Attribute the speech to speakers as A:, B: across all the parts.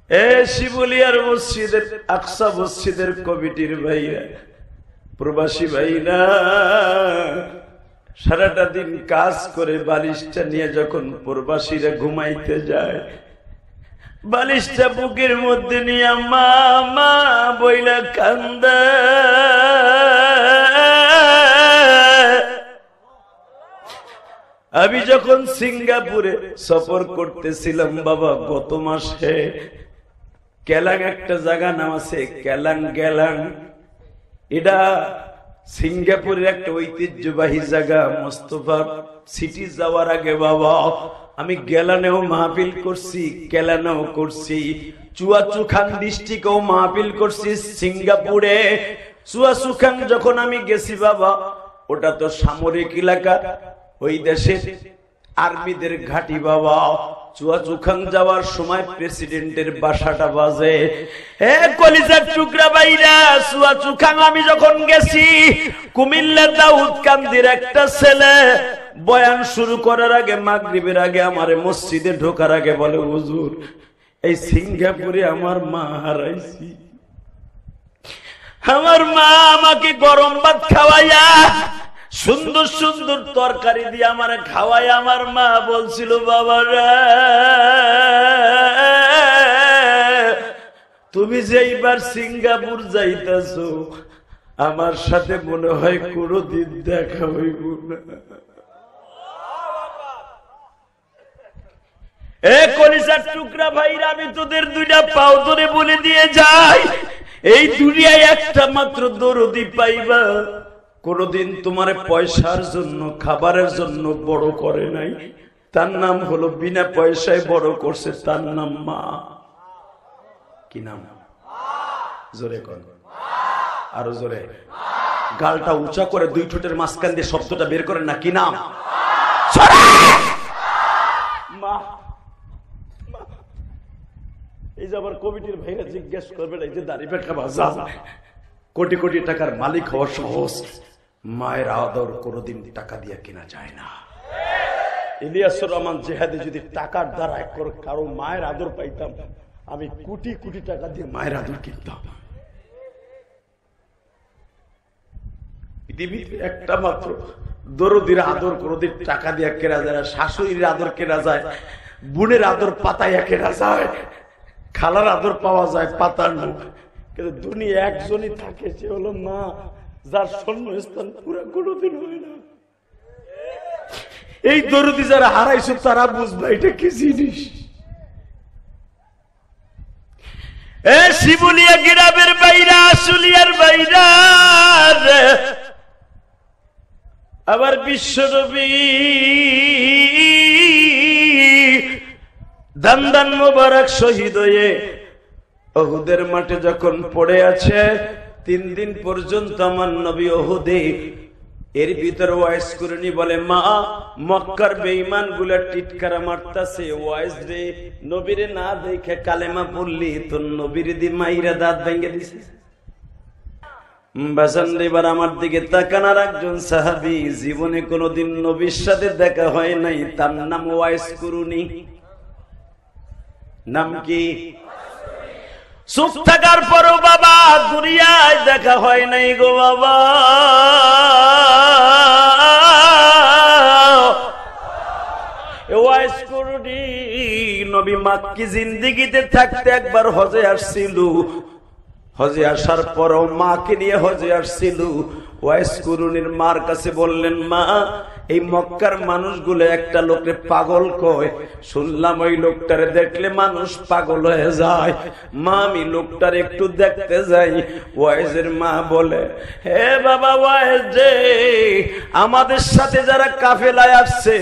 A: শিবুলিয়ার মসজিদের আকসা মসজিদের কমিটির ভাইরা, প্রবাসী ভাইরা, সারাটা দিন কাজ করে বালিশটা নিয়ে যখন প্রবাসীরা ঘুমাইতে যায়, বালিশটা বুকের মধ্যে নিয়ে মা মা বইলা কান্দা। আমি যখন সিঙ্গাপুরে সফর করতেছিলাম বাবা, গত মাসে কেলাং একটা জায়গা নাম আছে, কেলাং গেলাং, এটা সিঙ্গাপুরের একটা ঐতিহ্যবাহী জায়গা। মোস্তফা সিটি যাওয়ার আগে বাবা আমি গেলানেও মাহফিল করছি, কেলানেও করছি, চুয়াচুখাং ডিস্ট্রিক্টেও মাহফিল করছি। সিঙ্গাপুরে চুয়াচুখাং যখন আমি গেছি বাবা, ওটা তো সামরিক এলাকা, ওই দেশের আর্মিদের ঘাঁটি বাবা। চুয়াচুখাং যাওয়ার সময় প্রেসিডেন্টের বাসাটা বাজে। কলিজার টুকরা বাইরা, চুয়াচুখাং আমি যখন গেছি, কুমিল্লা দাউদকান্দির একটা ছেলে বয়ান শুরু করার আগে, মাগরিবের আগে আমারে মসজিদে ঢোকার আগে বলে, হুজুর এই সিঙ্গাপুরে আমার মা হারাইছি, আমার মা আমাকে গরম ভাত খাওয়াইয়া সুন্দর সুন্দর তরকারি দিয়ে আমার খাওয়াই। আমার মা বলছিল, বাবারা তুমি যে এইবার সিঙ্গাপুর যাইতেছো, আমার সাথে মনে হয় কোনদিন দেখা হইব না। কলিজার টুকরা ভাইরা, আমি তোদের দুইটা পাও ধরে বলে দিয়ে যাই, এই দুনিয়ায় একটা মাত্র দরদি পাইবা। কোনদিন তোমার পয়সার জন্য, খাবারের জন্য বড় করে নাই, তার নাম হলো বিনা পয়সায় বড় করছে, তার নাম মা। কি নাম? জোরে কর, আরো জোরে। গালটা উঁচা করে দুই ঠোঁটের মাঝখান দিয়ে শব্দটা বের করেন না, কি নাম? মা। এই যে আবার কমিটির ভাইরা জিজ্ঞেস করবেন, এই যে দাড়িপাকা বাজার কোটি কোটি টাকার মালিক হওয়া সহজ, মায়ের আদর কোনদিন টাকা দিয়ে কেনা যায় না। ইলিয়াসুর রহমান জেহাদে যদি টাকার দ্বারা কারো মায়ের আদর পাইতাম, আমি কোটি কোটি টাকা দিয়ে মায়ের আদর কিনতাম। পৃথিবীতে একটা মাত্র দরদির আদর কোনদিন টাকা দিয়ে কেনা যায় না। শাশুড়ির আদর কেনা যায়, বোনের আদর পাতাইয়া কেনা যায়, খালার আদর পাওয়া যায় পাতার মুখ। কিন্তু দুনিয়া একজনই থাকে, সে হলো মা, যার শূন্যস্থান পুরো কোনদিন হয় না। এই দরদি যারা হারাইছো তারা বুঝবা এটা কি জিনিস। শিবুলিয়া গ্রামের বাইরা, আশুলিয়ার বাইরা, আবার বিশ্বনবী দান মোবারক শহীদ হয়ে উহুদের মাঠে যখন পড়ে আছে, 3 দিন পর্যন্ত আমার নবী উহুদে এর ভিতরে ওয়াইজ করেনি। বলে, মা মক্কার বেঈমান গুলা টিটকারা মারতাছে, ওয়াইজ রে নবীরে না দেখে কালেমা পড়লি তোর নবীর দি মাইরা দাঁত ভেঙে দিছে। বাসান এবার আমার দিকে তাকানার একজন সাহাবী, জীবনে কোনোদিন নবীর সাথে দেখা হয় নাই, তার নাম ওয়াইজ কুরুনি। নাম কি? সুখ থাকার পরও বাবা দুনিয়ায় দেখা হয় নাই গো বাবা। ওয়াইজ কুরুনি নবী মাক্কি জিন্দেগিতে থাকতে একবার হজে আসছিল, হজে আসার পরও মাকে নিয়ে হজে আসছিল। ওয়াইজ কুরুনির মার কাছে বললেন, মা এই মক্কার মানুষগুলো একটা লোকরে পাগল কয়, শুনলাম ওই লোকটারে দেখলে মানুষ পাগল হয়ে যায়, মা আমি লোকটার একটু দেখতে যাই। ওয়াইজের মা বলে, হে বাবা ওয়াইজ রে, আমাদের সাথে যারা কাফেলায় আসছে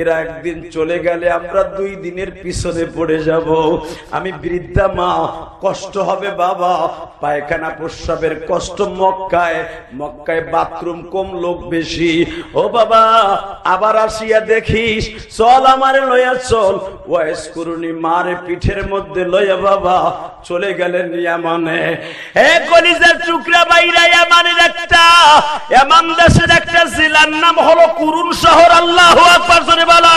A: এরা একদিন চলে গেলে আমরা 2 দিনের পিছনে পড়ে যাব। আমি বৃদ্ধা মা, কষ্ট হবে বাবা, পায়খানা প্রস্রাবের কষ্ট। মক্কায় বাথরুম কম, লোক বেশি। ও বাবা আবার আসিয়া দেখিস, চল আমারে লইয়া চল। ওয়াইজ কুরুনি মারে পিঠের মধ্যে লইয়া বাবা চলে গেলেন ইয়ামানে। হে কলিজার টুকরা বাইরা, ইয়ামানের একটা, ইয়ামান দেশের একটা জেলার নাম হলো কুরুন শহর। আল্লাহু আকবার জোরে বলা।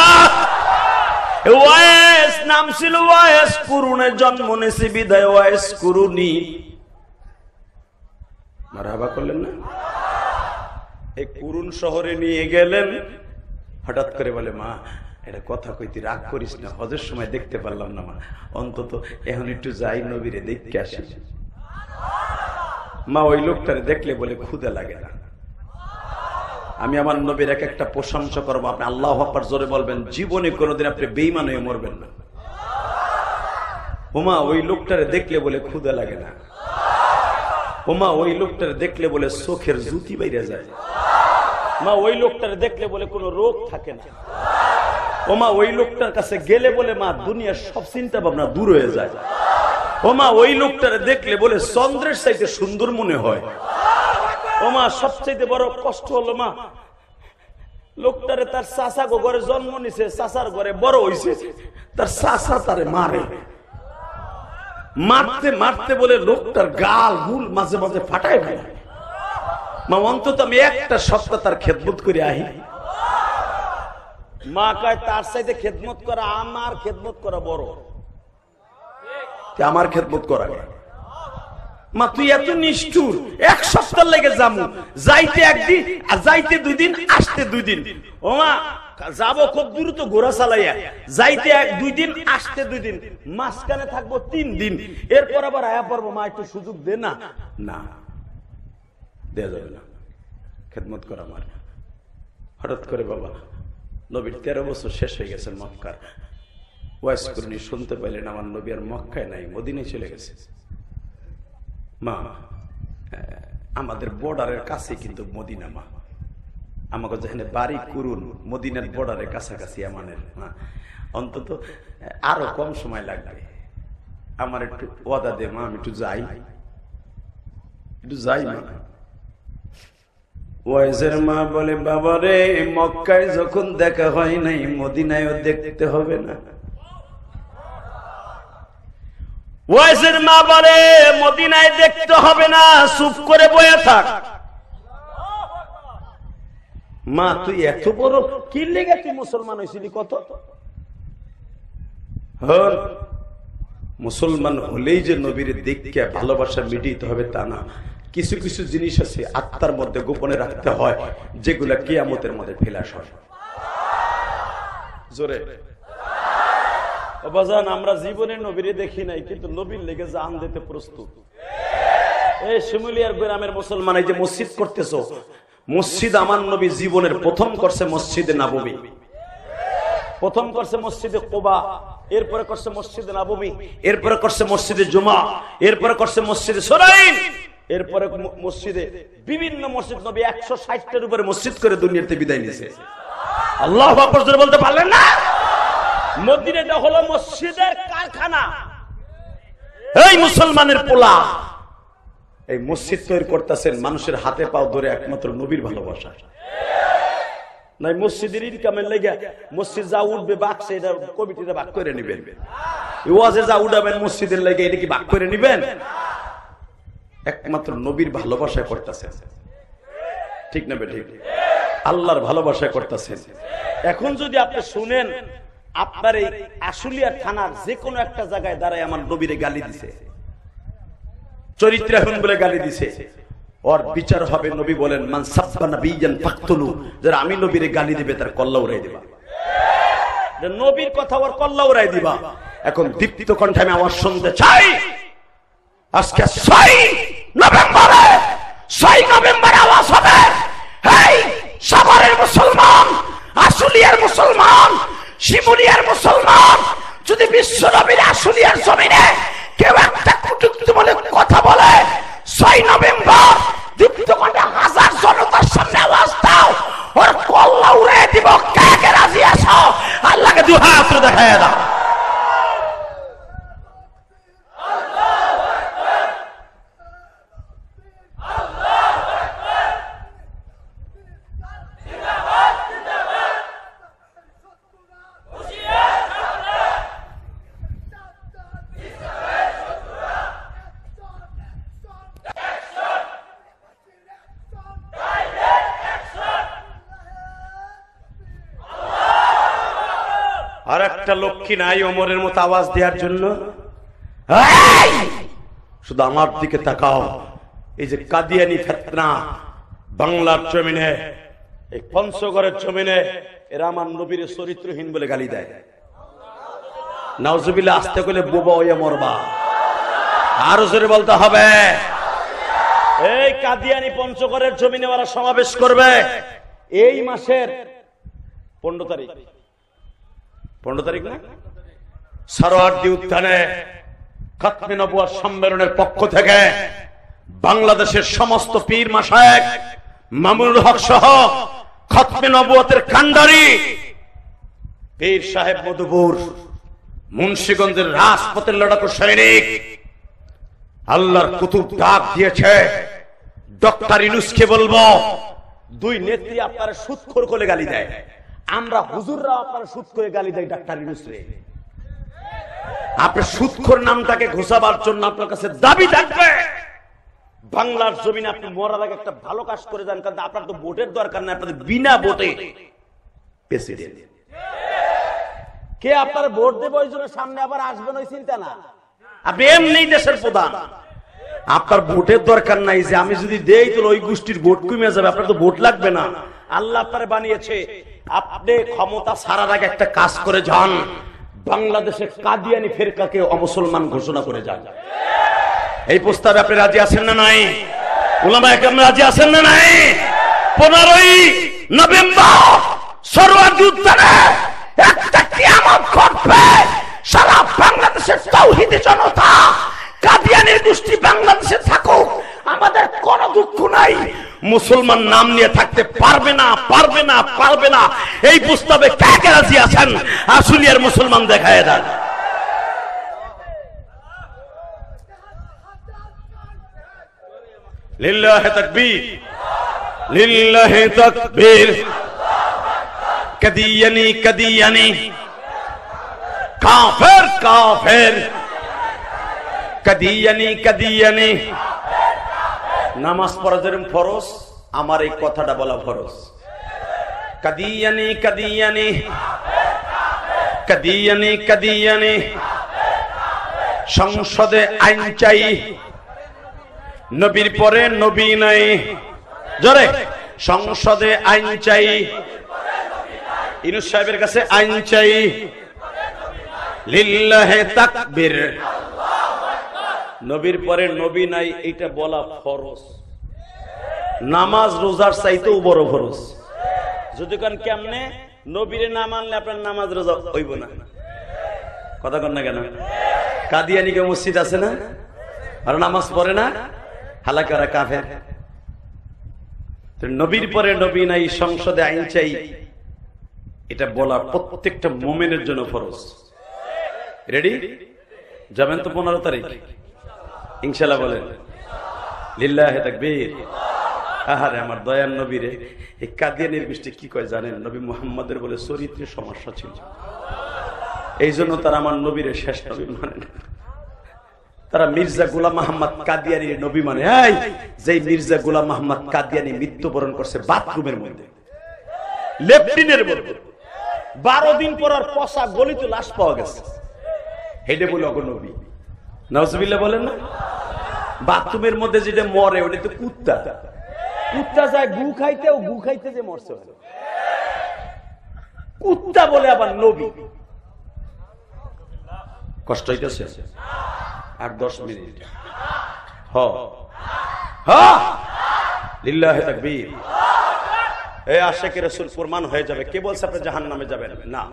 A: ওয়াইস নাম ছিল ওয়াইস কুরুনে জন্ম নিয়েছি বিদায় ওয়াইস কুরুনি। মারহাবা করলেন না? এই কুরুন শহরে নিয়ে গেলেন, হঠাৎ করে বলে মা এটা কথা কইতে রাগ করিস না, হজের সময় দেখতে পারলাম না মা, অন্তত এখন একটু যাই নবীরে দেখতে আসি। মা ওই লোকটারে দেখলে বলে ক্ষুধা লাগে না। আমি আমার নবীর এক একটা প্রশংসা করবো, আপনি আল্লাহু আকবার জোরে বলবেন, জীবনে কোনোদিন আপনি বেঈমান হয়ে মরবেন না। ওমা ওই লোকটারে দেখলে বলে ক্ষুধা লাগে না। ওমা ওই লোকটারে দেখলে বলে চোখের জুতি বাইরে যায়। মা ওই লোকটারে দেখলে বলে কোনো রোগ থাকে না। ওমা ওই লোকটার কাছে গেলে বলে মা দুনিয়ার সব চিন্তা ভাবনা দূর হয়ে যায়। ওমা ওই লোকটারে দেখলে বলে চন্দ্রের চাইতে সুন্দর মনে হয়। ওমা সবচাইতে বড় কষ্ট হলো মা লোকটারে তার চাচা ঘরে জন্ম নিছে, চাচার ঘরে বড় হইছে, তার চাচা তারে মারে, মারতে মারতে বলে লোকটার গাল গুল মাঝে মাঝে ফাটায় ফেলে। মা অন্তত আমি একটা সপ্তাহ তার খেদমত করে আহি। মা কয় তার চাইতে খেদমত করা আমার খেদমত করা বড়, আমার খেদমত করা। মা তুই এত নিষ্ঠুর, এক সপ্তাহ লেগে যাবো, যাইতে একদিন আর যাইতে 2 দিন, আসতে 2 দিন। ও মা যাবো খুব দ্রুত ঘোড়া চালাইয়া, যাইতে 2 দিন, আসতে 2 দিন, মাঝখানে থাকবো 3 দিন, এরপর আবার আয়া পড়বো। মা একটু সুযোগ দে না। না দেয়া যাবে না, খেদমত করা আমার। হঠাৎ করে বাবা নবীর 13 বছর শেষ হয়ে গেছেন মক্কার। ওয়াইস কুরনি শুনতে পাইলেন আমার নবী আর মক্কায় নাই, মদিনায় চলে গেছে। মা আমাদের বর্ডারের কাছে কিন্তু মদিনা, মা আমাকে যেখানে বাড়ি কুরুন মদিনার বর্ডারের কাছাকাছি আমাদের। মা অন্তত আরো কম সময় লাগবে, আমার একটু ওয়াদা দে মা, আমি একটু যাই, একটু যাই মা। ওয়াইসের মা বলে বাবা রে, মক্কায় যখন দেখা হয় নাই মদিনায়ও দেখতে হবে না। ওয়াইসের মা বলে মদিনায় দেখতে হবে না, চুপ করে বয়ে থাক। মা তুই এত বড় কি লেগে তুই মুসলমান হয়েছিলি কত? মুসলমান হলেই যে নবীর দেখে ভালোবাসা মিটিতে হবে তা না। কিছু কিছু জিনিস আছে আত্মার মধ্যে গোপনে রাখতে হয়, যেগুলা কিয়ামতের মধ্যে ফেলাস হয়। জোরে বাজান, আমরা জীবনে নবীরে দেখি নাই, কিন্তু নবীর লেগে জান দিতে প্রস্তুত। এই শিমুলিয়ার গ্রামের মুসলমান এই যে মসজিদ করতেছ, মসজিদ আমার নবী জীবনের প্রথম করছে মসজিদে নববী, প্রথম করছে মসজিদে কুবা, এরপরে করছে মসজিদে নববী, এরপরে করছে মসজিদে জুমা, এরপরে করছে মসজিদে সুরাইন, এরপরে মসজিদে বিভিন্ন মসজিদ নবী 160টার উপরে মসজিদ করে দুনিয়াতে বিদায় নিয়েছে। আল্লাহু আকবার জোরে বলতে পারলেন না? মদিনাটা হলো মসজিদের কারখানা। এই মুসলমানের পোলা এই মসজিদ তৈরি করতেছেন মানুষের হাতে পাও ধরে, একমাত্র নবীর ভালোবাসা নাই। মসজিদের ইনকামের লেগে মসজিদ যা উঠবে বাক্সে এটা কমিটিতে ভাগ করে নিবেন, ওয়াজে যা উঠাবেন মসজিদের লেগে এটা কি ভাগ করে নিবেন? একমাত্র নবীর ভালোবাসায় করতেছেন, ঠিক না ঠিক? আল্লাহর ভালোবাসায় করতেছেন। এখন যদি আপনি শুনেন আপনার এই আশুলিয়া থানার যে কোনো একটা জায়গায় দাঁড়ায় আমার নবীরে গালি দিছে, চরিত্রহীন বলে গালি দিছে, ওর বিচার হবে। নবী বলেন মান সাব্বা নাবিয়ান ফাকতুলু, যারা আমি নবীরে গালি দিবে তার কল্লা উড়াই দিবা। নবীর কথা ওর কল্লা উড়াই দিবা। এখন দীপ্ত কণ্ঠে আমি আওয়াজ শুনতে চাই, আজকে 6 নভেম্বর আওয়াজ হবে, এই সাভারের মুসলমান, আশুলিয়ার মুসলমান, শিমুলিয়ার মুসলমান, যদি বিশ্ব নবীর আশুলিয়ার জমিনে কেউ একটা কটূক্তি বলে কথা বলে, 6 নভেম্বর দীপ্ত কণ্ঠে 1000 জনতার সামনে আওয়াজ দাও, ওর কল্লা উড়াই দিব। কে কে রাজি আছো? আল্লাহকে 2 হাত দেখায় দাও। একটা লক্ষ্মী নাই ওমরের মতো আওয়াজ দেওয়ার জন্য? শুধু আমার দিকে তাকাও। এই যে কাদিয়ানি ফিতনা বাংলার জমিনে, এই পঞ্চগড়ের জমিনে, এরা আমার নবীর চরিত্রহীন বলে গালি দেয়। নাউজুবিল্লাহ, আস্তে করে বোবা হইয়া মরবা। আরো জোরে বলতে হবে। এই কাদিয়ানি পঞ্চগড়ের জমিনে ওরা সমাবেশ করবে এই মাসের 15 তারিখ। 15 তারিখ না, সরোয়ার্দী উদ্যানে খতমে নবুয়ত সম্মেলনের পক্ষ থেকে বাংলাদেশের সমস্ত পীর মাশায়েখ, মামুনুল হক সহ খতমে নবুয়তের কান্ডারি পীর সাহেব মধুপুর, মুন্সিগঞ্জের রাজপথের লড়াকু সৈনিক, আল্লাহর কুতুব ডাক দিয়েছে। ডক্টর ইউনূসকে বলবো, দুই নেত্রী আপনারা সুদখোর করে গালি দেয়, আমরা হুজুররা আপনারা সুদ করে গালি দেয় ডক্টর ইউনূসরে। আপনি সুদখোর নামটাকে ঘোষাবার জন্য আপনার কাছে দাবি থাকবে, বাংলার জমিনে আপনি মরার আগে একটা ভালো কাজ করে যান, কারণ আপনার তো ভোটের দরকার নাই, আপনাদের বিনা ভোটে প্রেসিডেন্ট। কে আপনার ভোট দেবে ওই জন্য সামনে আবার আসবেন ওই চিন্তা না, আপনি এমনি দেশের প্রধান, আপনার ভোটের দরকার নাই। যে আমি যদি দেই তো ওই গোষ্ঠীর ভোট কমে যাবে, আপনার তো ভোট লাগবে না। আল্লাহ আপনার বানিয়েছে, আপনি ক্ষমতা ছাড়ার আগে একটা কাজ করে যান, বাংলাদেশে কাদিয়ানি ফিরকাকে অমুসলমান ঘোষণা করে যান। এই প্রস্তাবে আপনি রাজি আছেন না নাই? উলামায়ে কেরাম রাজি আছেন না নাই? 15ই নভেম্বর সরোয়ার্দী উদ্যানে একটা কিয়ামত ঘটবে, সারা বাংলাদেশের তাওহীদি জনতা, কাদিয়ানির গোষ্ঠী বাংলাদেশে থাকুক, আমাদের কোনো দুঃখ নাই। মুসলমান নাম নিয়ে থাকতে পারবে না, পারবে না, পারবে না। এই প্রস্তাবে কে কে রাজি আছেন? আসলিয়ার মুসলমান দেখায় দেন। লিল্লাহি তাকবীর, লিল্লাহি তাকবীর। কাদিয়ানি কাদিয়ানি, কাফের কাফের, কাদিয়ানি কাদিয়ানি। নামাজ পড়া যেরকম ফরজ, আমার এই কথাটা বলা ফরজ। কাদিয়ানি কাদিয়ানি, কাদিয়ানি কাদিয়ানি। সংসদে আইন চাই, নবীর পরে নবী নাই। জোরে, সংসদে আইন চাই, ইউনূস সাহেবের কাছে আইন চাই। লিল্লাহি তাকবীর। নবীর পরে নবী নাই এটা বলা ফরজ। নামাজ রোজার চাইতেও বড় ফরজ। যদি কান কেমনে নবীরে না মানলে আপনার নামাজ রোজা হইব না। কথা কন না কেন? কাদিয়ানিকে মসজিদ আছে না, আর নামাজ পড়ে না, হালাকি ওরা কাফের। নবীর পরে নবী নাই, সংসদে আইন চাই, এটা বলা প্রত্যেকটা মুমিনের জন্য ফরজ। রেডি? যাবেন তো 15 তারিখ ইনশাআল্লাহ? বলেন লিল্লাহি তাকবীর। আহারে আমার দয়ার নবীরে, এই কাদিয়ানির গোষ্ঠী কি কয় জানেন? নবী মুহাম্মদের বলে চরিত্রের সমস্যা ছিল, এই জন্য তারা আমার নবীরে শেষ নবী মানে না। তারা মির্জা গোলাম মোহাম্মদ কাদিয়ানি নবী মানে। এই যে মির্জা গোলাম মোহাম্মদ কাদিয়ানি মৃত্যুবরণ করছে বাথরুমের মধ্যে, লেফটিনের মধ্যে, 12 দিন পর আর পচা গলিত লাশ পাওয়া গেছে, হেডে বলে অগনবী। নাউজুবিল্লাহ বলেন না? বাথরুমের মধ্যে যেটা মরে ওটা তো কুত্তা। কুত্তা যায় গু খাইতে, ও গু খাইতে যে মরছে, কুত্তা বলে আবার নবী। কষ্ট হইতেছে? 8-10 মিনিট। লিল্লাহি তাকবীর। এই আশিকে রাসূল প্রমাণ হয়ে যাবে। কে বলছে আপনি জাহান্নামে যাবেন? না,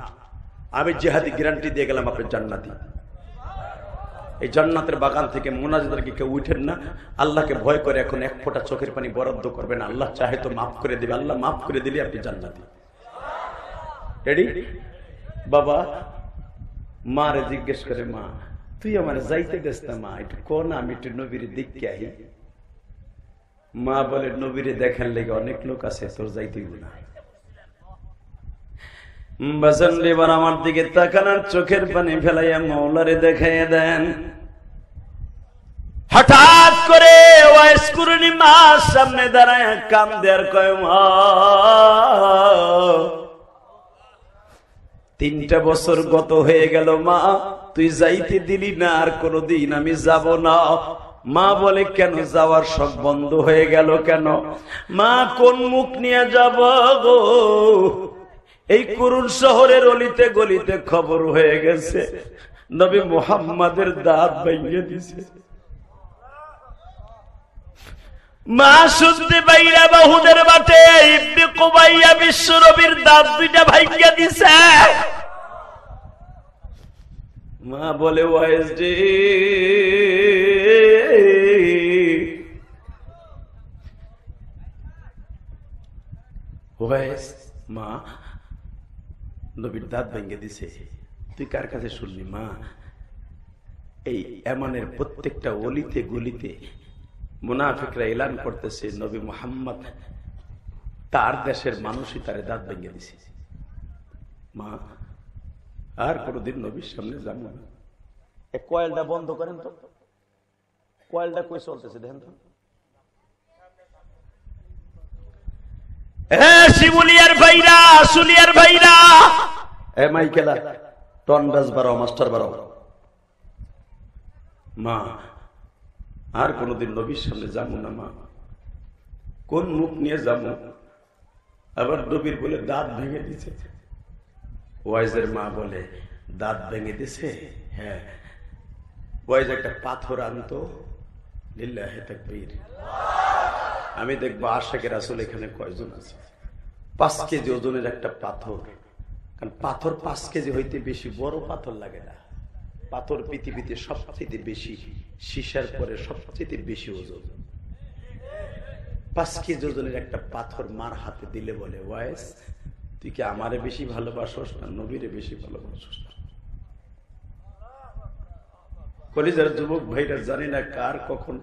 A: আমি জিহাদি গ্যারান্টি দিয়ে গেলাম আপনি জান্নাতি। এই জান্নাতের বাগান থেকে মুনাজাতের কি কেউ উঠেন না? আল্লাহকে ভয় করে এখন এক ফোঁটা চোখের পানি বরাদ্দ করবেন, আল্লাহ চাহে তো মাফ করে দিবে। আল্লাহ মাফ করে দিলে আপনি জান্নাতি। রেডি? বাবা মারে জিজ্ঞেস করে, মা তুই আমার যাইতে দেস না মা, একটু কোন আমি একটু নবীরে দেখতে আহি। মা বলে, নবীরে দেখার লেগে অনেক লোক আছে, তোর যাইতেই না। বাজান এবার আমার দিকে তাকানোর চোখের পানি ফেলাইয়া মাওলারে দেখাইয়া দেন। হঠাৎ করে ওয়াইস কুরুনি মা সামনে দাঁড়ায় কাম দেয়ার কয়, মা 3টা বছর গত হয়ে গেল মা, তুই যাইতে দিলি না, আর কোনদিন আমি যাব না। মা বলে, কেন যাওয়ার সব বন্ধ হয়ে গেল কেন? মা, কোন মুখ নিয়ে যাব গো? এই করুণ শহরের অলিতে গলিতে খবর হয়ে গেছে নবী মুহাম্মাদের দাঁত ভেঙে দিছে। মা শুনতে বাইরা বাহুদের বাটে ইবনে কুবাইয়া বিশ্ব নবীর দাঁত 2টা ভাঙিয়ে দিছে। মা বলে, ওয়াইস রে, ওয়াইস, মা নবীর দাঁত ভেঙে দিছে, তুই কার কাছে শুনলি? মা, এই ইয়ামানের প্রত্যেকটা অলিতে গলিতে মুনাফিকরা এলান করতেছে নবী মুহাম্মদ তার দেশের মানুষই তারে দাঁত ভেঙে দিছে। মা, আর কোনদিন নবীর সামনে যাব না। এই কয়েলটা বন্ধ করেন তো, কয়েলটা কই চলতেছে দেখেন তো। শিমুলিয়ার ভাইরা, সুলিয়ার ভাইরা, এ মাইকেলা টনবাজ বাড়াও, মাস্টার বাড়াও। মা, আর কোনদিন নবীর সামনে যাবো না মা। কোন মুখ নিয়ে যাবো? আবার নবীর বলে দাঁত ভেঙে দিছে। ওয়াইজের মা বলে, দাঁত ভেঙে দিছে? হ্যাঁ। ওয়াইজ একটা পাথর আনতো, লিল্লাহি তাকবীর। আমি দেখবো আশিকে রাসূল এখানে কয়জন আছে। 5 কেজি ওজনের একটা পাথর। কারণ পাথর 5 কেজি হইতে বেশি বড় পাথর লাগে না। পাথর পৃথিবীতে সবচেয়ে বেশি, সীসার পরে সবচেয়ে বেশি ওজন। 5 কেজি ওজনের একটা পাথর মার হাতে দিলে বলে, ওয়াইস, তুই কি আমারে বেশি ভালোবাসোস না নবীরে বেশি ভালোবাসোস? কলিজার যুবক ভাইরা, জানি না কার কখন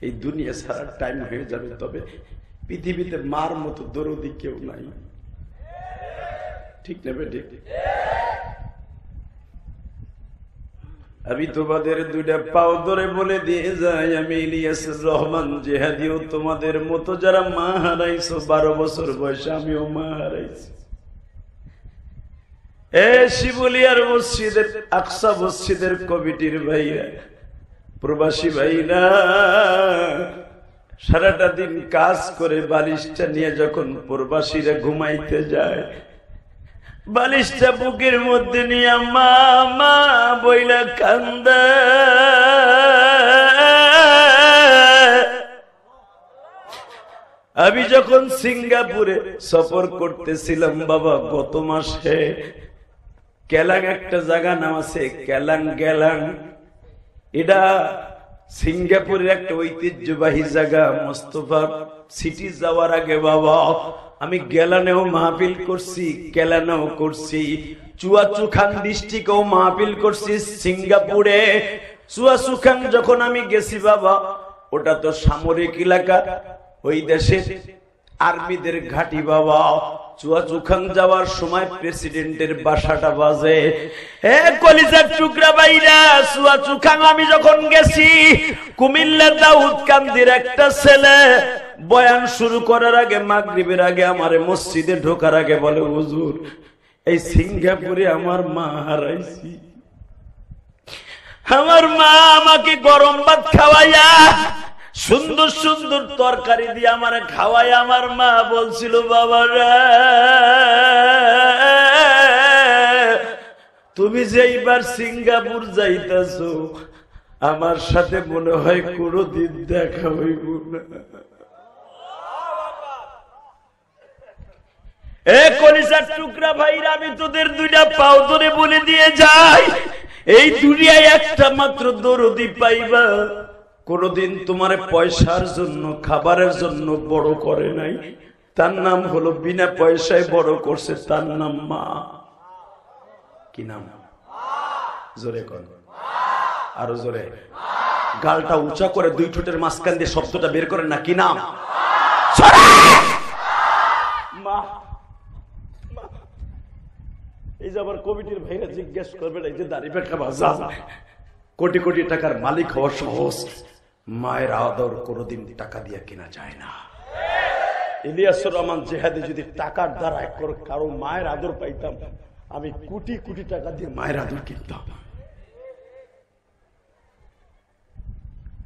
A: এই দুনিয়া সারা টাইম হয়ে যাবে, তবে পৃথিবীতে মার মতো দরদি কেউ নাই। ঠিক নেবে? ঠিক। আমি তোমাদের 2টা পাও ধরে বলে দিয়ে যাই, আমি ইলিয়াসুর রহমান জিহাদিও তোমাদের মতো যারা মা হারাইছো 12 বছর বয়সে, আমিও মা হারাইছি। শিবুলিয়ার মসজিদের, আকসা মসজিদের কমিটির ভাইরা, প্রবাসী ভাইরা, সারাটা দিন কাজ করে বালিশটা নিয়ে যখন প্রবাসীরা ঘুমাইতে যায়, বালিশটা বুকের মধ্যে নিয়ে মা মা বইলা কান্দা। আমি যখন সিঙ্গাপুরে সফর করতেছিলাম বাবা, গত মাসে, কেলাং একটা জায়গা নাম আছে, কেলাং গেলাং। এটা সিঙ্গাপুরের একটা ঐতিহ্যবাহী জায়গা। মোস্তফা সিটি যাওয়ার আগে বাবা আমি গেলানেও মাহফিল করছি, কেলানেও করছি, চুয়াচুখাং ডিস্ট্রিক্টেও মাহফিল করছি। সিঙ্গাপুরে চুয়াচুখাং যখন আমি গেছি বাবা, ওটা তো সামরিক এলাকা, ওই দেশের আর্মিদের ঘাঁটি বাবা। চুয়াচুখাং যাওয়ার সময় প্রেসিডেন্টের বাসাটা বাজে। কলিজার টুকরা বাইরা, চুয়াচুখাং আমি যখন গেছি, কুমিল্লা দাউদকান্দির একটা ছেলে বয়ান শুরু করার আগে, মাগরিবের আগে, আমারে মসজিদে ঢোকার আগে বলে, হুজুর, এই সিঙ্গাপুরে আমার মা হারাইছি। আমার মা আমাকে গরম ভাত খাওয়াইয়া, সুন্দর সুন্দর তরকারি দিয়ে আমার খাওয়াই, আমার মা বলছিল, বাবারা তুমি যে এইবার সিঙ্গাপুর যাইতেছো, আমার সাথে মনে হয় কোনদিন দেখা হইব না। কলিজার টুকরা ভাইরা, আমি তোদের 2টা পাও ধরে বলে দিয়ে যাই, এই দুনিয়ায় একটা মাত্র দরদি পাইবা। কোনদিন তোমার পয়সার জন্য, খাবারের জন্য বড় করে নাই, তার নাম হলো বিনা পয়সায় বড় করছে, তার নাম মা। কি নাম? জোরে কর, আরো জোরে। গালটা উঁচা করে 2 ঠোঁটের মাঝখান দিয়ে শব্দটা বের করেন না, কি নাম? মা। এই যে আবার কমিটির ভাইরা জিজ্ঞেস করবেন, এই যে দাড়িপাকা বাজার কোটি কোটি টাকার মালিক হওয়া সহজ, মায়ের আদর কোনদিন টাকা দিয়ে কেনা যায় না। ইলিয়াসুর রহমান জিহাদি যদি টাকার দ্বারা কারো মায়ের আদর পাইতাম, আমি কোটি কোটি টাকা দিয়ে মায়ের আদর কিনতাম।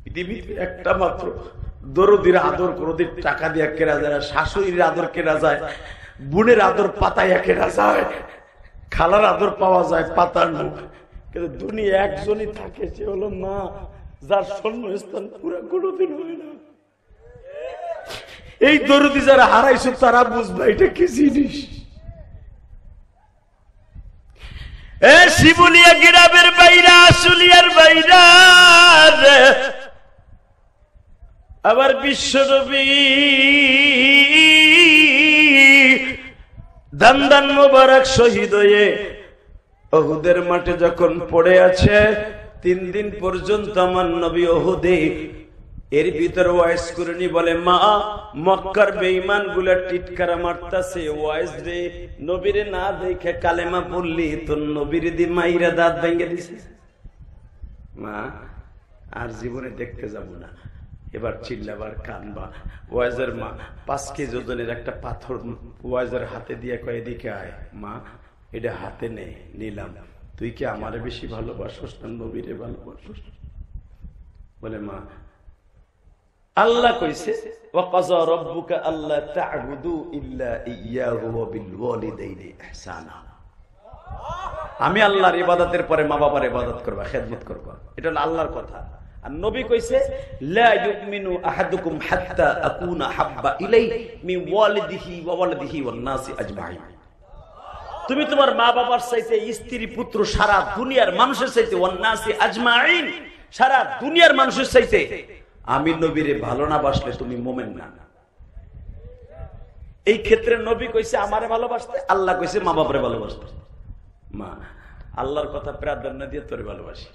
A: পৃথিবীতে একটা মাত্র দরদির আদর কোনদিন টাকা দিয়ে কেনা যায় না, শাশুড়ির আদর কেনা যায়, বোনের আদর পাতাইয়া কেনা যায়, খালার আদর পাওয়া যায় পাতার মুখ। কিন্তু দুনিয়া একজনই থাকে, সে হলো মা, যার শূন্যস্থান পুরো কোনদিন হয় না। এই দরদি যারা হারাইছো তারা বুঝবে এটা কি জিনিস। শিবুলিয়া গ্রামের বাইরা, আশুলিয়ার বাইরা, আবার বিশ্বনবী দান মোবারক শহীদ হয়ে উহুদের মাঠে যখন পড়ে আছে 3 দিন পর্যন্ত আমার নবী উহুদে, এর ভিতরে ওয়াইজ করেনি, বলে মা মক্কার বেঈমান গুলা টিটকারা মারতাছে, ওয়াইজ রে নবীরে না দেখে কালেমা পড়লি তোর নবীর দি মাইরা দাঁত ভেঙে দিছে। মা আর জীবনে দেখতে যাব না, এবার চিল্লাবার কানবা। ওয়াইজের মা 5 কেজি ওজনের একটা পাথর ওয়াইজের হাতে দিয়ে কয় এদিকে আয়। মা এটা হাতে নেই, নিলাম, তুই কি আমারে বেশি ভালোবাসোস না নবীরে ভালোবাসোস? বলে মা আল্লাহ কইছে ওয়াকাযা রাব্বুকা আল্লা তা'বুদু ইল্লা ইয়্যাহু ওয়া বিল ওয়ালিদাইনি ইহসানা। আমি আল্লাহর ইবাদতের পরে মা বাবার ইবাদত করবা, খেদমত করবা, এটা হলো আল্লাহর কথা। আর নবী কইছে লা ইউমিনু আহাদুকুম হাত্তা আকুনা হাব্বা ইলাইহি মিন ওয়ালিদিহি ওয়া ওয়ালাদিহি ওয়ান নাসি আজমাইন। তুমি তোমার মা বাবার চাইতে, স্ত্রী পুত্র সারা দুনিয়ার মানুষের চাইতে, ওয়ান নাসি আজমাইন সারা দুনিয়ার মানুষের চাইতে আমি নবীরে ভালো না বাসলে তুমি মোমেন না। এই ক্ষেত্রে নবী কইছে আমারে ভালোবাসতে, আল্লাহ কইছে মা বাবারে ভালোবাসতে। মা আল্লাহর কথা প্রাধান্য দিয়ে তোরে ভালোবাসি,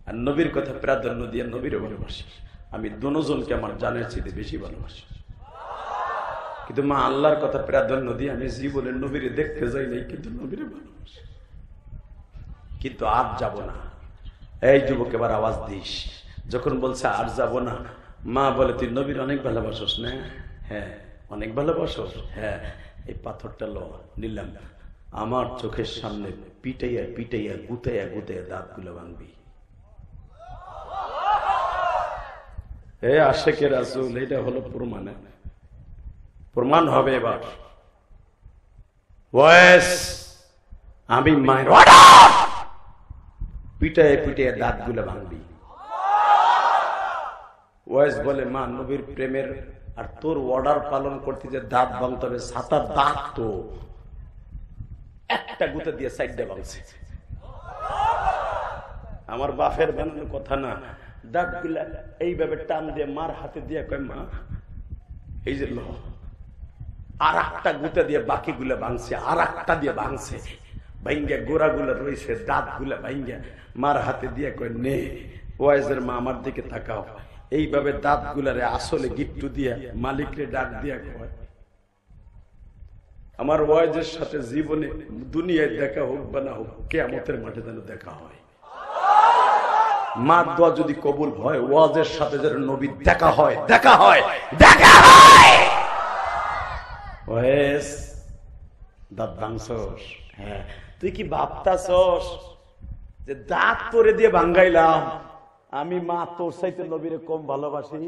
A: আর নবীর কথা প্রাধান্য দিয়ে নবীরে ভালোবাসি। আমি দুজনকে আমার জানের চেয়ে বেশি ভালোবাসি। কিন্তু মা আল্লাহর কথা প্রাধান্য দিয়ে আমি জীবনে নবীরে দেখতে যাই নাই, কিন্তু নবীরে ভালোবাসি। কিন্তু আর যাব না। এই যুবক এবার আওয়াজ দিস। যখন বলছে আর যাব না, মা বলে তুই নবীর অনেক ভালোবাসোস না? হ্যাঁ অনেক ভালোবাসোস। হ্যাঁ এই পাথরটা লো, নিলাম, আমার চোখের সামনে পিটাইয়া পিটাইয়া গুতাইয়া গুতাইয়া দাঁতগুলো ভাঙবি। এ আশেকে রাসূল, এটা হলো প্রমাণ হবে এবার। ওয়াইস আমি মায়ের অর্ডার, পিটাইয়া পিটাইয়া দাঁতগুলো ভাঙবি। ওয়াইস বলে মা নবীর প্রেমের আর তোর অর্ডার পালন করতে যে দাঁত ভাঙতে হবে, 7টা দাঁত তো একটা গুঁতে দিয়ে সাইডে ভাঙছে। আমার বাপের বানানো কথা না, দাঁতগুলা এইভাবে টান দিয়ে মার হাতে দিয়ে কয় মা এই যে ল, আর একটা গুঁতে দিয়ে বাকি গুলা ভাঙছে, আর একটা দিয়ে ভাঙছে, ভাঙ্গা গোড়া গুলা রয়েছে, দাঁত গুলা ভাঙ্গা মার হাতে দিয়ে কয় নে। ওয়াইজের মা আমার দিকে তাকাও, এইভাবে দাঁত গুলারে আসলে গিট্টু দিয়া মালিকরে ডাক দিয়া কয় আমার ওয়াইজের সাথে জীবনে দুনিয়ায় দেখা হোক বা না হোক, কিয়ামতের মাঠে যেন দেখা হয়। মার দোয়া যদি কবুল হয়, ওয়াজের সাথে যেন নবী দেখা হয়, দেখা হয়, দেখা হয়। ওয়াইজ দাঁত ভাঙছস? হ্যাঁ। তুই কি ভাবতাছস যে দাঁত তোরে দিয়ে ভাঙ্গাইলাম আমি মা তোর চাইতে নবীরে কম ভালোবাসি?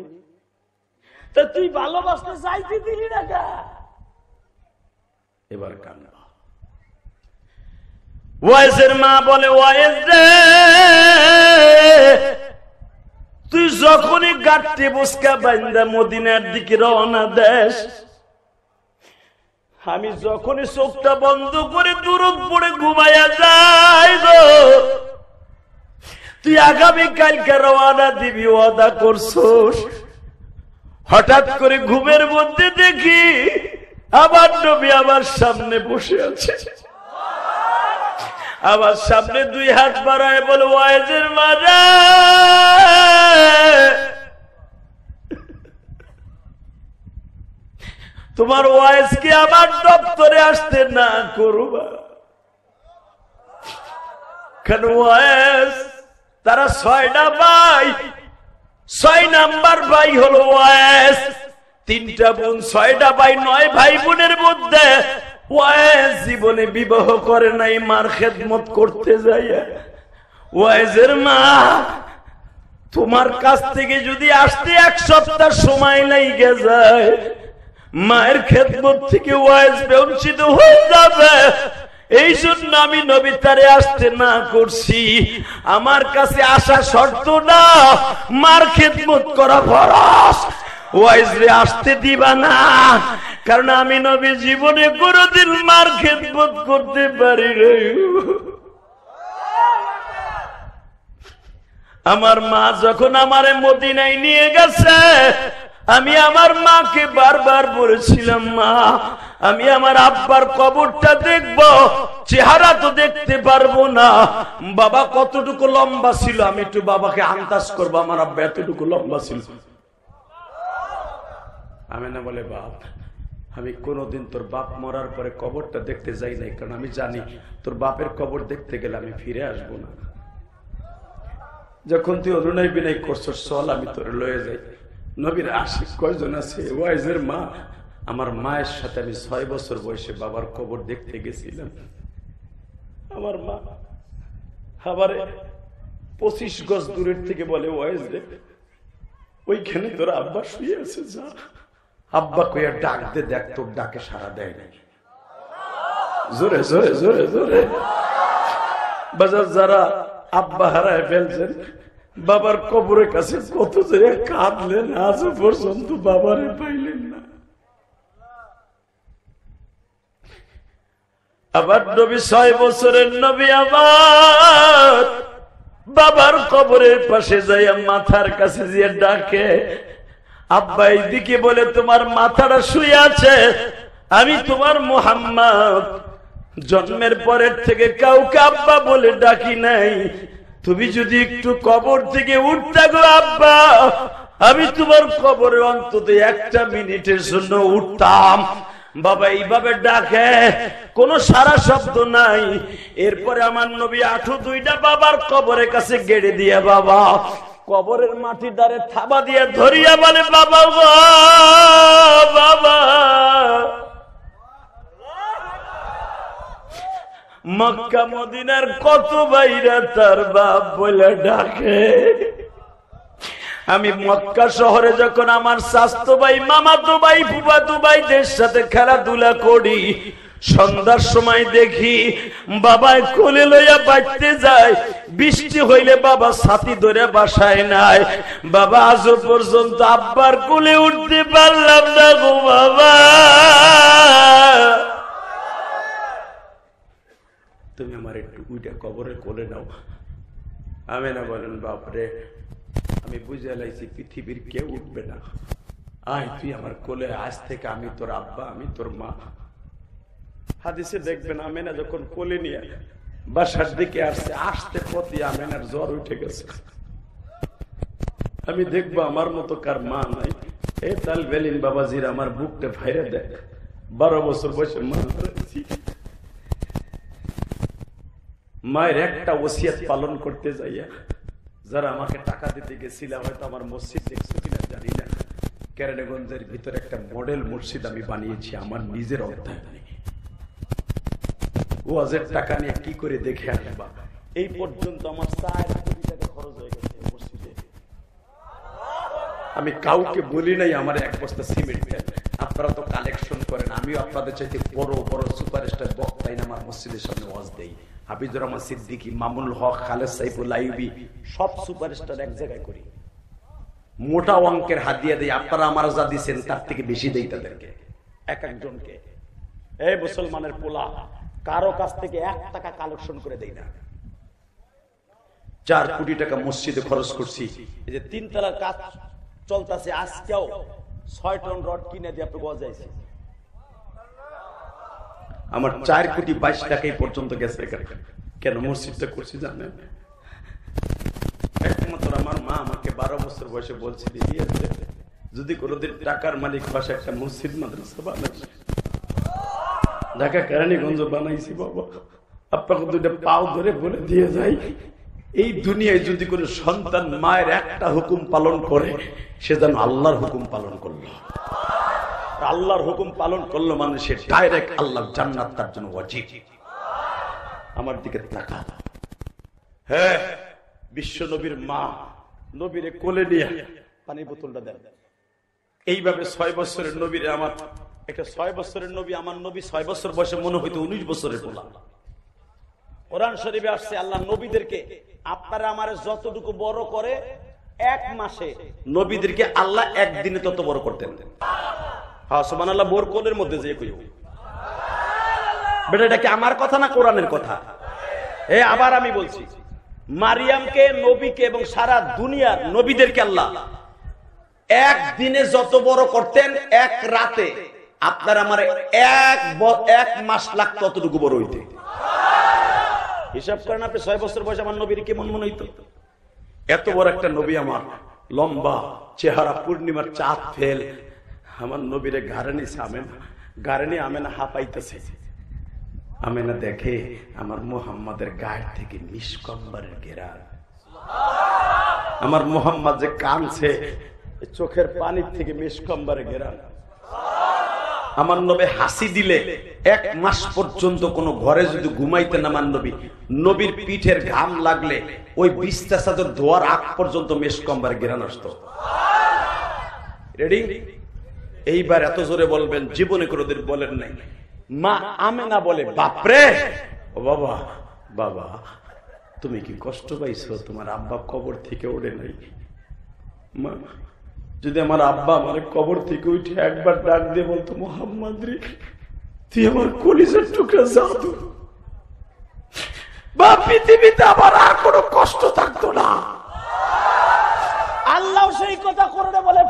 A: তা তুই ভালোবাসতে চাইতে দিলি না কা? এবার কান্না। ওয়াইজের মা বলে ওয়াইজ রে, তুই যখনই গাঁটটি বুসকা বান্দা মদিনার দিকে রওনা দেশ, আমি যখনই চোখটা বন্ধ করে দূরত পড়ে ঘুমাইয়া যাই গো, তুই আগামী কালকে রওনা দিবি ওয়াদা করছস। হঠাৎ করে ঘুমের মধ্যে দেখি আমার নবী আমার সামনে বসে আছে, আমার সামনে 2 হাত বাড়ায় বলে ওয়াইজের মারা, তোমার ওয়াইজকে আমার দপ্তরে আসতে না করবা কেন? ওয়াইজ তারা 6টা ভাই, 6 নাম্বার ভাই হলো ওয়াইজ। 3টা বোন, 6টা ভাই, 9 ভাই বোনের মধ্যে ওয়াইজ জীবনে বিবাহ করে নাই, মার খেদমত করতে যাইয়া। ওয়াইজের মা, তোমার কাছ থেকে যদি আসতে 1 সপ্তাহ সময় লাগে যায়, মায়ের খেদমত থেকে ওয়াইজ বঞ্চিত হয়ে যাবে। এই জন্য আমি নবী তারে আসতে না করছি। আমার কাছে আসা শর্ত না, মার খেদমত করা ফরজ। ওয়াইজ রে আসতে দিবা না, কারণ আমি নবী জীবনে কোনদিন মার খেদমত করতে পারি নাই। আমার মা যখন আমারে মদিনায় নিয়ে গেছে, আমি আমার মাকে বারবার বলেছিলাম, মা আমি আমার আব্বার কবরটা দেখবো, চেহারা তো দেখতে পারবো না। বাবা কতটুকু লম্বা ছিল, আমি একটু বাবাকে আন্দাজ করবো, আমার আব্বা এতটুকু লম্বা ছিল। আমেনা বলে, বাপ আমি কোনোদিন তোর বাপ মরার পরে কবরটা দেখতে যাই নাই, কারণ আমি জানি তোর বাপের কবর দেখতে গেলে আমি ফিরে আসবো না। যখন তুই অনুনয় বিনয় করছস, চল আমি তোর লয়ে যাই। নবীর আশিক কয়জন আছে? ওয়াইজের মা, আমার মায়ের সাথে আমি 6 বছর বয়সে বাবার কবর দেখতে গেছিলাম। আমার মা আবার 25 গজ দূরের থেকে বলে, ওয়াইজ রে ওইখানে তোর আব্বা শুয়ে আছে, যা আব্বা কইয়া ডাক দে, দেখ তোর ডাকে সাড়া দেয় নাই। জোরে জোরে জোরে জোরে বাজার যারা আব্বা হারায় ফেলছেন, বাবার কবরের কাছে কত জায়গায় কাঁদলেন, আজ পর্যন্ত বাবারে পাইলেন না। আবার নবী 6 বছরের নবী আবার বাবার কবরের পাশে যাইয়া মাথার কাছে যে ডাকে, আব্বা এইদিকে বলে, তোমার মাথাটা শুয়ে আছে, আমি তোমার মুহাম্মদ জন্মের পরের থেকে কাউকে আব্বা বলে ডাকি নাই। তুমি যদি একটু কবর থেকে উঠতা গো আব্বা, আমি তোমার কবরে অন্তত 1 মিনিটের জন্য উঠতাম। বাবা এইভাবে ডাকে, কোন সারা শব্দ নাই। এরপরে আমার নবী 2টা বাবার কবরের কাছে গেড়ে দিয়া বাবা কবরের মাটির দ্বারে থাবা দিয়ে ধরিয়া বলে, বাবা গো বাবা। মক্কা মদিনার কত বাইরা তার বাপ বলে ডাকে। আমি মক্কা শহরে যখন আমার চাচতো ভাই, মামাতো ভাই, ফুফাতো ভাইদের সাথে খেলাধুলা করি, সন্ধ্যার সময় দেখি বাবায় কোলে লইয়া বাড়তে যায়। বৃষ্টি হইলে বাবা ছাতি ধরে বাসায় নাই। বাবা আজও পর্যন্ত আব্বার কোলে উঠতে পারলাম না গো বাবা। তুমি আমার একটু উইটা কবরে কোলে নাও। আমেনা বলেন, বাপরে আমি বুঝে লাইছি পৃথিবীর কেউ উঠবে না, আয় তুই আমার কোলে, আজ থেকে আমি তোর আব্বা, আমি তোর মা। হাদিসে দেখবেন আমেনা যখন কোলে নিয়ে বাসার দিকে আসছে, আসতে পথে আমেনার জ্বর উঠে গেছে। আমি দেখবো আমার মতো কার মা নাই। এই তাল বেলিন বাবাজির আমার বুকটা ভাইরে দেখ, 12 বছর বয়সে মা হারাইছি। মায়ের একটা ওসিয়ত পালন করতে যাইয়া যারা আমাকে টাকা দিতে গেছিল, হয়তো আমার মসজিদ দেখছো কিনা জানি না, কেরানীগঞ্জের ভিতরে একটা মডেল মসজিদ আমি বানিয়েছি আমার নিজের অর্থায়নে। ওয়াজের টাকা নিয়ে কি করে দেখে আসবা, এই পর্যন্ত আমার 4 কোটি টাকা খরচ হয়ে গেছে মসজিদে। আমি কাউকে বলি নাই আমার 1 বস্তা সিমেন্ট দেন। আপনারা তো কালেকশন করেন, আমিও আপনাদের চাইতে বড় বড় সুপারস্টার বক্তাই না আমার মসজিদের সামনে ওয়াজ দেই। হাফিজুর রহমান সিদ্দিকী, মামুনুল হক, খালেদ সাইফুল আইয়ুবী, সব সুপারস্টার এক জায়গায় করি। মোটা অঙ্কের হাদিয়া দেই। আপনারা আমার যা দিচ্ছেন তার থেকে বেশি দেই তাদেরকে, এক একজনকে। এই মুসলমানের পোলা কারো কাছ থেকে 1 টাকা কালেকশন করে দেই না। 4 কোটি টাকা মসজিদে খরচ করছি। এই যে 3 তলার কাজ চলতেছে, আজকেও 6 টন রড কিনে দিয়ে আপনি গজাইছে। আমার 4 কোটি 22 টাকাই পর্যন্ত গেছে। কেন মসজিদটা করছি জানেন? একমাত্র আমার মা আমাকে 12 বছর বয়সে বলছে, যদি কোনোদিন টাকার মালিক পাশে একটা মসজিদ মাদ্রাসা বানাই, ঢাকা কেরানীগঞ্জ বানাইছি বাবা, আপনাকে 2টা পাও ধরে বলে দিয়ে যাই, এই দুনিয়ায় যদি কোনো সন্তান মায়ের একটা হুকুম পালন করে, সে যেন আল্লাহর হুকুম পালন করলো। আল্লাহর হুকুম পালন করলো মানুষের ডাইরেক্ট আল্লাহর জান্নাত তার জন্য ওয়াজিব। আমার দিকে তাকা। হ্যাঁ, বিশ্ব নবীর মা নবীরে কোলে নিয়ে পানি বোতলটা দেন। এইভাবে 6 বছরের নবীরে আমার একটা 6 বছরের নবী, আমার নবী 6 বছর বয়সে মনে হইতো 19 বছরের পোলা। কোরআন শরীফে আসছে আল্লাহ নবীদেরকে আপনারা আমার যতটুকু বড় করে 1 মাসে নবীদেরকে আল্লাহ একদিনে তত বড় করতেন। হ্যাঁ সুবহানাল্লাহ। বোর কোলের মধ্যে যে কইও বেটা, এটা কি আমার কথা না কোরআনের কথা? আবার আমি বলছি, মারিয়ামকে, নবীকে এবং সারা দুনিয়ার নবীদেরকে আল্লাহ একদিনে যত বড় করতেন, 1 রাতে আপনার আমার 1 মাস লাগতো ততটুকু বড় হইতে। হিসাব করেন আপনি 6 বছর বয়সে আমার নবীর কেমন মনে হইতো? এত বড় একটা নবী আমার, লম্বা চেহারা, পূর্ণিমার চাঁদ ফেল। আমার নবীরে ঘাড়ে নিছে আমেনা, ঘাড়ে নিয়ে আমেনা হাঁপাইতেছে। আমেনা দেখে আমার মুহাম্মাদের গায়ের থেকে নিষ্কম্বরের ঘেরান। আমার মুহাম্মদ যে কাঁদছে, চোখের পানির থেকে নিষ্কম্বরের ঘেরান। আমার নবী হাসি দিলে 1 মাস পর্যন্ত কোন ঘরে যদি ঘুমাইতেন আমার নবী, নবীর পিঠের ঘাম লাগলে ওই বিছনা চাদর ধোয়ার আগ পর্যন্ত মেশকম্বার ঘেরান আসতো। রেডি? এইবার এত জোরে বলবেন, জীবনে কোনোদিন বলেন নাই। মা আমেনা বলে, বাপরে, ও বাবা, বাবা তুমি কি কষ্ট পাইছো? তোমার আব্বা কবর থেকে ওঠে নাই। মা যদি আমার আব্বা আমার কবর থেকে উঠে একবার ডাক দিয়ে বলতো, মুহাম্মদ রে তুই আমার কলিজার টুকরা জাদু, বা পৃথিবীতে আমার আর কোনো কষ্ট থাকতো না। আল্লাহ সেই কথা করে বলে,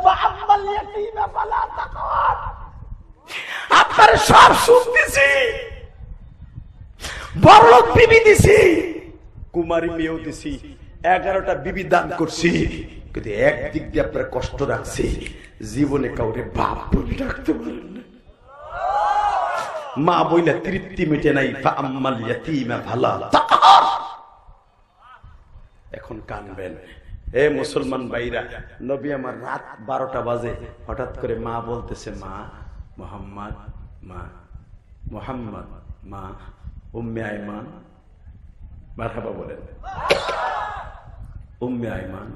A: আপনার সব সুখ দিছি, বড়লোক বিবি দিছি, কুমারী মেয়েও দিছি, 11টা বিবি দান করছি, কিন্তু একদিক দিয়ে আপনার কষ্ট রাখছি, জীবনে কাউরে বাপ বলে ডাকতে পারেন না। মা বইলা তৃপ্তি মেটে নাই। এখন কানবেন। মুসলমান ভাইরা, নবী আমার রাত 12টা বাজে, হঠাৎ করে মা বলতেছে, মা মুহাম্মদ, মা মুহাম্মদ, মা উম্মে আইমান। মারহাবা বলেন। উম্মে আইমান,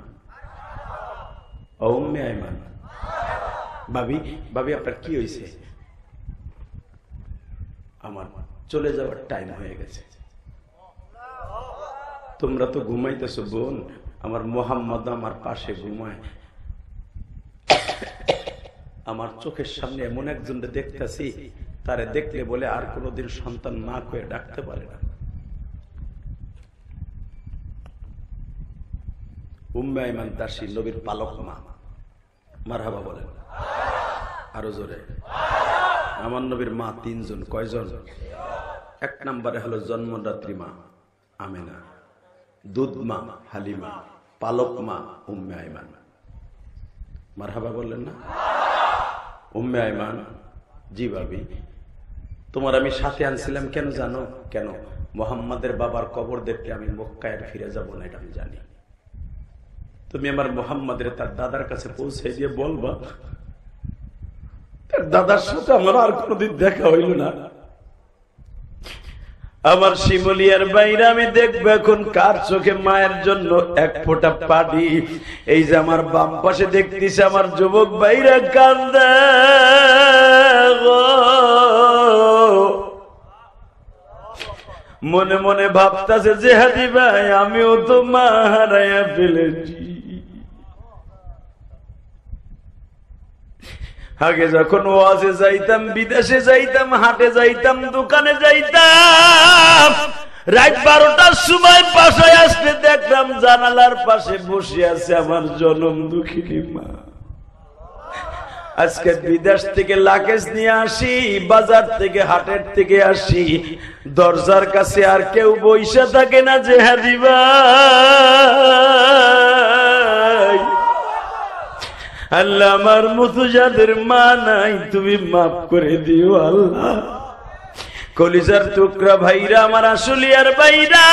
A: ও উম্মে আইমান। ভাবি, ভাবি আপনার কি হয়েছে? আমার চলে যাওয়ার টাইম হয়ে গেছে। তোমরা তো ঘুমাইতেছো বোন, আমার মুহাম্মদ আমার পাশে ঘুমায়। আমার চোখের সামনে এমন একজনকে দেখতেছি, তারে দেখলে বলে আর কোনোদিন সন্তান মা কয়ে ডাকতে পারে না। উম্মে আইমান দাসী, নবীর পালক মা। মারহাবা বলেন আরো জোরে। আমার নবীর মা 3 জন। কয়জন? 1 নম্বরে হলো জন্মদাত্রী মা আমেনা, দুধ মা হালিমা, পালক মা উম্মে আইমান। মারহাবা বললেন না? উম্মে আইমান, জি ভাবি, তোমার আমি সাথে আনছিলাম কেন জানো? কেন? মুহাম্মাদের বাবার কবর দেখতে আমি মক্কায় ফিরে যাব না, এটা আমি জানি। তুমি আমার মুহাম্মাদের তার দাদার কাছে পৌঁছে দিয়ে বলবা, তার দাদার সাথে আমার আর কোনোদিন দেখা হইল না। আমার শিমুলিয়ার বাইরে আমি দেখবো এখন কার চোখে মায়ের জন্য 1 ফোঁটা পানি। এই যে আমার বাম পাশে দেখতেছে আমার যুবক ভাইরা কান্দে, মনে মনে ভাবতাছে যে হাদি ভাই আমিও তো মা হারাইয়া ফেলেছি। আগে যখন ওয়াজে যাইতাম, বিদেশে যাইতাম, হাটে যাইতাম, দোকানে যাইতাম, রাত 12টার সময় বাসায় আসলে দেখলাম জানালার পাশে বসে আছে আমার জনম দুঃখিনী মা। আজকে বিদেশ থেকে লাগেজ নিয়ে আসি, বাজার থেকে হাটের থেকে আসি, দরজার কাছে আর কেউ বইসা থাকে না যে হাদি ভাই আল্লাহ আমার মতো যাদের মা নাই তুমি মাফ করে দিও আল্লাহ। কলিজার টুকরা ভাইরা, আমার আশুলিয়ার ভাইরা,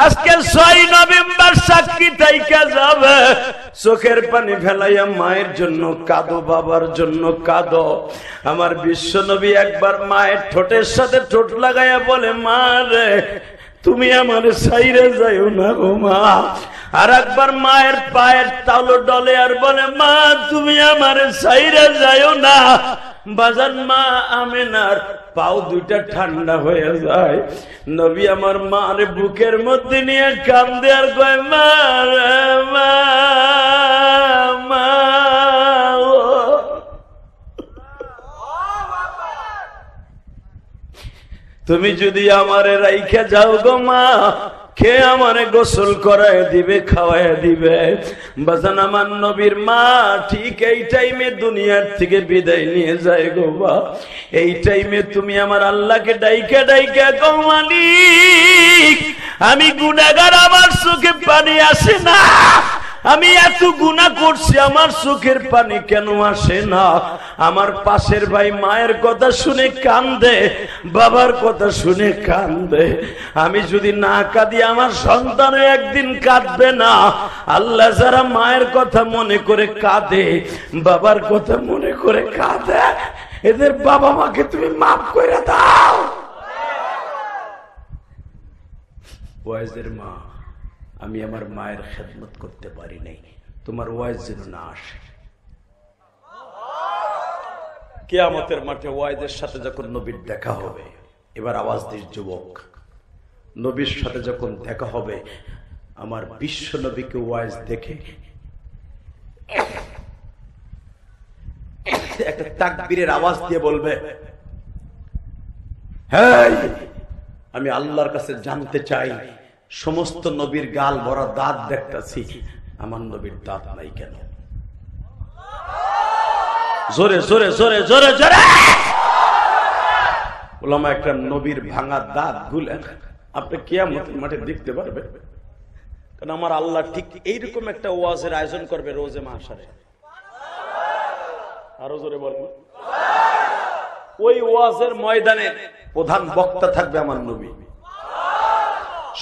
A: আজকে 6 নভেম্বর সাক্ষী থাইকা যাবে। চোখের পানি ফেলাইয়া মায়ের জন্য কাঁদো, বাবার জন্য কাঁদো। আমার বিশ্ব নবী একবার মায়ের ঠোঁটের সাথে ঠোঁট লাগাইয়া বলে, মা রে তুমি আমার ছাইরে যাইও না গো মা। আর একবার মায়ের পায়ের তালু ডলে আর বলে, মা তুমি আমার ছাইরে যাইও না। বাজান মা আমেনার পাও দুইটা ঠান্ডা হয়ে যায়। নবী আমার মার বুকের মধ্যে নিয়ে কান্দে আর কয়, মা রে মা, মা তুমি যদি আমারে রাইখা যাও গো মা, কে আমারে গোসল করায় দিবে, খাওয়ায় দিবে? বাজান আমার নবীর মা ঠিক এই টাইমে দুনিয়ার থেকে বিদায় নিয়ে যায় গো মা। এই টাইমে তুমি আমার আল্লাহকে ডাইকা ডাইকা গো মালিক, আমি গুনাহগার, আমার চোখে পানি আসে না, আমি এত গুনাহ করছি, আমার চোখের পানি কেন আসে না? আমার পাশের ভাই মায়ের কথা শুনে কান্দে, বাবার কথা শুনে কান্দে। আমি যদি না কাঁদি আমার সন্তানও একদিন কাঁদবে না। আল্লাহ যারা মায়ের কথা মনে করে কাঁদে, বাবার কথা মনে করে কাঁদে, এদের বাবা মাকে তুমি মাফ করে দাও। ওয়াইজের মা, আমি আমার মায়ের খেদমত করতে পারি নাই, তোমার ওয়াইজ যেন না আসে। কিয়ামতের মাঠে ওয়াইজের সাথে যখন নবীর দেখা হবে, এবার আওয়াজ দিস যুবক, নবীর সাথে যখন দেখা হবে, আমার বিশ্ব নবীকে ওয়াইজ দেখে একটা তাকবীরের আওয়াজ দিয়ে বলবে, হ্যাঁ আমি আল্লাহর কাছে জানতে চাই, সমস্ত নবীর গাল ভরা দাঁত দেখতেছি, আমার নবীর দাঁত নাই কেন? জোরে জোরে জোরে জোরে জোরে ওলামা একটা নবীর ভাঙা দাঁত গুলে আপনি কিয়ামতের মাঠে দেখতে পারবেন। কারণ আমার আল্লাহ ঠিক এইরকম একটা ওয়াজের আয়োজন করবে রোজে মাহশারে। আরো জোরে বলবো, ওই ওয়াজের ময়দানে প্রধান বক্তা থাকবে আমার নবী,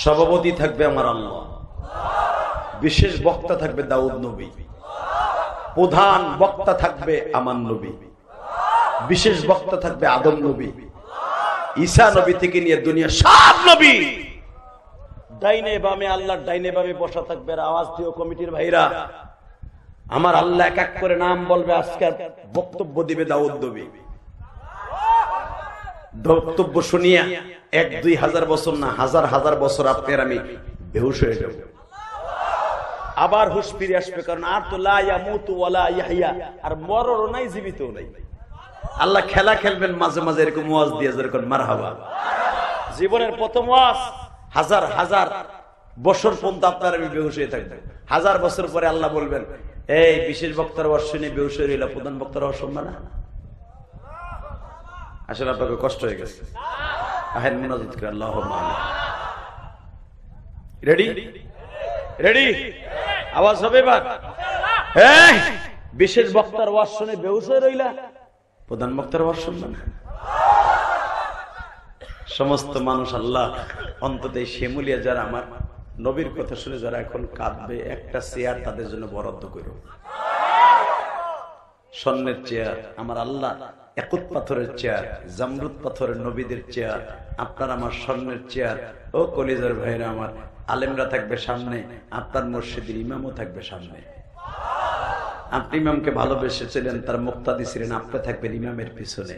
A: সভাপতি থাকবে আমার আল্লাহ, বিশেষ বক্তা থাকবে দাউদ নবী, প্রধান বক্তা থাকবে আমার নবী, বিশেষ বক্তা থাকবে আদম নবী, ঈসা নবী থেকে নিয়ে দুনিয়া সব নবী ডাইনে বামে, আল্লাহর ডাইনে বামে বসা থাকবে। আওয়াজ দিও কমিটির ভাইরা, আমার আল্লাহ এক এক করে নাম বলবে, আজকে বক্তব্য দিবে দাউদ নবী। বক্তব্য শুনিয়া 1-2 হাজার বছর না, হাজার হাজার বছর আপনার আমি বেহুশ হয়ে যাব, আবার হুশ ফিরে আসবে। কারণ আর তো লা ইয়ামুতু ওয়ালা ইয়াহইয়া, আর মরণও নাই, জীবিতও নাই। আল্লাহ খেলা খেলবেন মাঝে মাঝে এরকম ওয়াজ দিয়ে, যেরকম মারহাবা। জীবনের প্রথম ওয়াজ, হাজার হাজার বছর পর্যন্ত আপনার আমি বেহুশ হয়ে থাকবো। 1000 বছর পরে আল্লাহ বলবেন, এই বিশেষ বক্তার ওয়াজ শুনে বেহুশ হয়ে রইলা, প্রধান বক্তার ওয়াজ শুনবা না? আসলে আপনাকে কষ্ট হয়ে গেছে। আহেন মুনাজাত করে আল্লাহুম্মা আমিন। রেডি রেডি, আওয়াজ হবে এবার। এই বিশেষ বক্তার ওয়াজ শুনে বেহুশ হয়ে রইলা, প্রধান বক্তার ওয়াজ শুনবা না? সমস্ত মানুষ আল্লাহ অন্তত এই শিমুলিয়া যারা আমার নবীর কথা শুনে যারা এখন কাঁদবে, একটা চেয়ার তাদের জন্য বরাদ্দ করো, স্বর্ণের চেয়ার। আমার আল্লাহ একুত পাথরের চেয়ার, জামরুদ পাথরের নবীদের চেয়ার, আপনার আমার স্বর্ণের চেয়ার। ও কলিজার ভাইরা আমার, আলেমরা থাকবে সামনে, আপনার মসজিদের ইমামও থাকবে সামনে। আপনি ইমামকে ভালোবেসেছিলেন, তার মুক্তাদি ছিলেন, আপনি থাকবেন ইমামের পিছনে।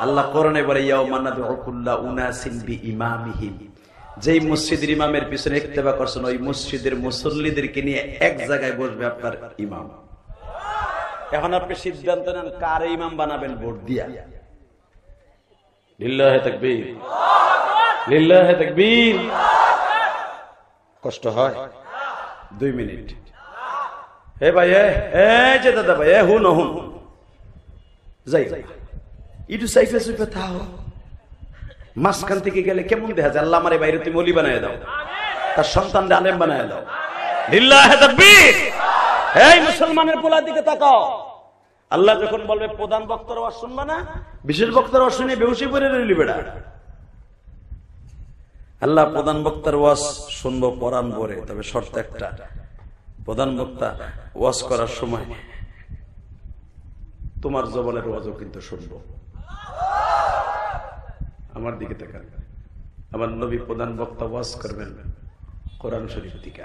A: আল্লাহ কোরআনে বলে, ইয়াউমা নাদউ কুল্লা উনাসিন বিইমামিহিম, যেই মসজিদের ইমামের পিছনে ইত্তেবা করছেন, ওই মসজিদের মুসল্লিদেরকে নিয়ে এক জায়গায় বসবে আপনার ইমাম। এখন আপনি সিদ্ধান্ত নেন কার ইমাম বানাবেন ভোট দিয়া। লিল্লাহে তাকবীর, লিল্লাহে তাকবীর। কষ্ট হয়? 2 মিনিট। হে ভাই, যে দাদা ভাই, হুন হুন যাই একটু সাইফে সুইফে থাও, মাঝখান থেকে গেলে কেমন দেখা যায়? আল্লাহ আমারে বাইরে তুমি ওলি বানায় দাও, তার সন্তানদের আলেম বানায় দাও। লিল্লাহে তাকবীর। এই মুসলমানের পোলার দিকে তাকাও, আল্লাহ যখন বলবে প্রধান বক্তার ওয়াজ শুনবা না, বিশেষ বক্তার ওয়াজ শুনে বেহুশি করে রইলি বেড়া। আল্লাহ প্রধান বক্তার ওয়াজ শুনবো পরাণ ভরে, তবে শর্ত একটা, প্রধান বক্তা ওয়াজ করার সময় তোমার জবানের ওয়াজও কিন্তু শুনবো। আমার দিকে তাকান, আমার নবী প্রধান বক্তা ওয়াজ করবেন কোরআন শরীফ থেকে।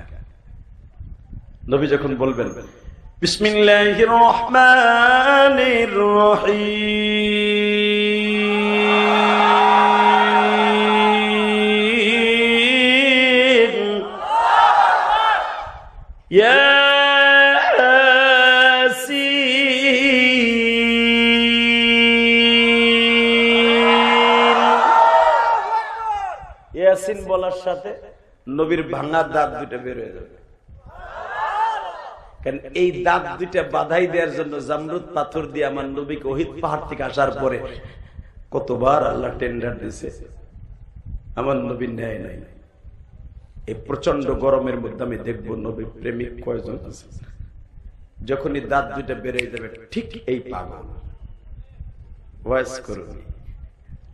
A: নবী যখন বলবেন বিসমিল্লাহির রহমানির রহিম ইয়াসিন বলার সাথে নবীর ভাঙা দাঁত দুটো বের হয়ে যাবে। কারণ এই দাঁত দুইটা বাধাই দেওয়ার জন্য জামরুদ পাথর দিয়ে আমার নবীকে ওহিদ পাহাড় থেকে আসার পরে কতবার আল্লাহ টেন্ডার দিয়েছে, আমার নবী ন্যায় নাই। এই প্রচন্ড গরমের মধ্যে আমি দেখবো নবী প্রেমিক কয়জন আছে। যখনই দাঁত দুইটা বেরিয়ে যাবে, ঠিক এই পাগল ওয়াজ করুন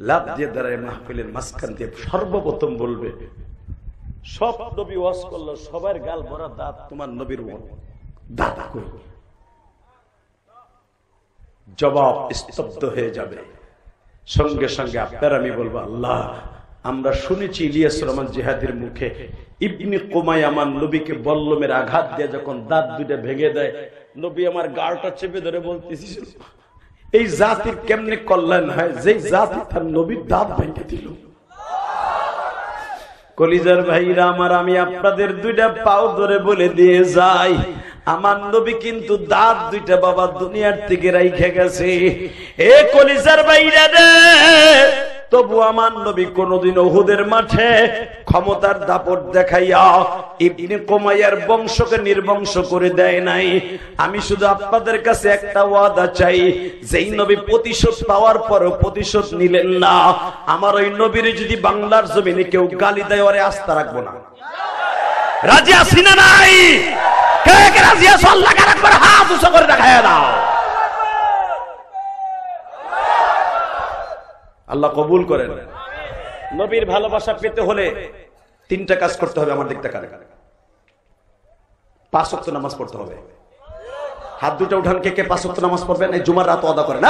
A: লাভ দিয়ে দাঁড়ায় মাহফিলের মাঝখান দিয়ে সর্বপ্রথম বলবে, সব নবী ওয়াজ করলো, সবার গাল ভরা দাঁত, তোমার নবীর দাঁত কই? জবাব স্তব্ধ হয়ে যাবে। সঙ্গে সঙ্গে আপনার আমি বলবো, আল্লাহ আমরা শুনেছি ইলিয়াস রহমান জিহাদির মুখে ইবনে কুমাই আমার নবীকে বল্লমের আঘাত দিয়ে যখন দাঁত দুইটা ভেঙে দেয়, নবী আমার গালটা চেপে ধরে বলতেছিল, এই জাতির কেমনে কল্যাণ হয় যে জাতি তার নবীর দাঁত ভেঙে দিল। কলিজার ভাইরা আমার, আমি আপনাদের দুইটা পাও ধরে বলে দিয়ে যাই, আমার নবী কিন্তু দাঁত দুইটা বাবা দুনিয়ার থেকে রাইখে গেছে। এ কলিজার ভাইরা রে, তবু আমার নবী কোনদিন উহুদের মাঠে ক্ষমতার দাপট দেখাইয়া ইবনে কুমাইয়ার বংশকে নির্বংশ করে দেয় নাই। আমি শুধু আপনাদের কাছে একটা ওয়াদা চাই, যেই নবী প্রতিশোধ পাওয়ার পরও প্রতিশোধ নিলেন না, আমার ওই নবীর যদি বাংলার জমিনে কেউ গালি দেয়, ওরে আস্থা রাখবো না। রাজি আছি না নাই? কে কে রাজি আছো? আল্লাহ কার একবার হাত উঁচু করে দেখায় দাও। আল্লাহ কবুল করেন। নবীর ভালোবাসা পেতে হলে তিনটা কাজ করতে হবে আমার দিকটা কানে। 5 ওয়াক্ত নামাজ পড়তে হবে। হাত দুটো উঠান, কে কে 5 ওয়াক্ত নামাজ পড়বেন? এই জুমার রাত আদা করেন।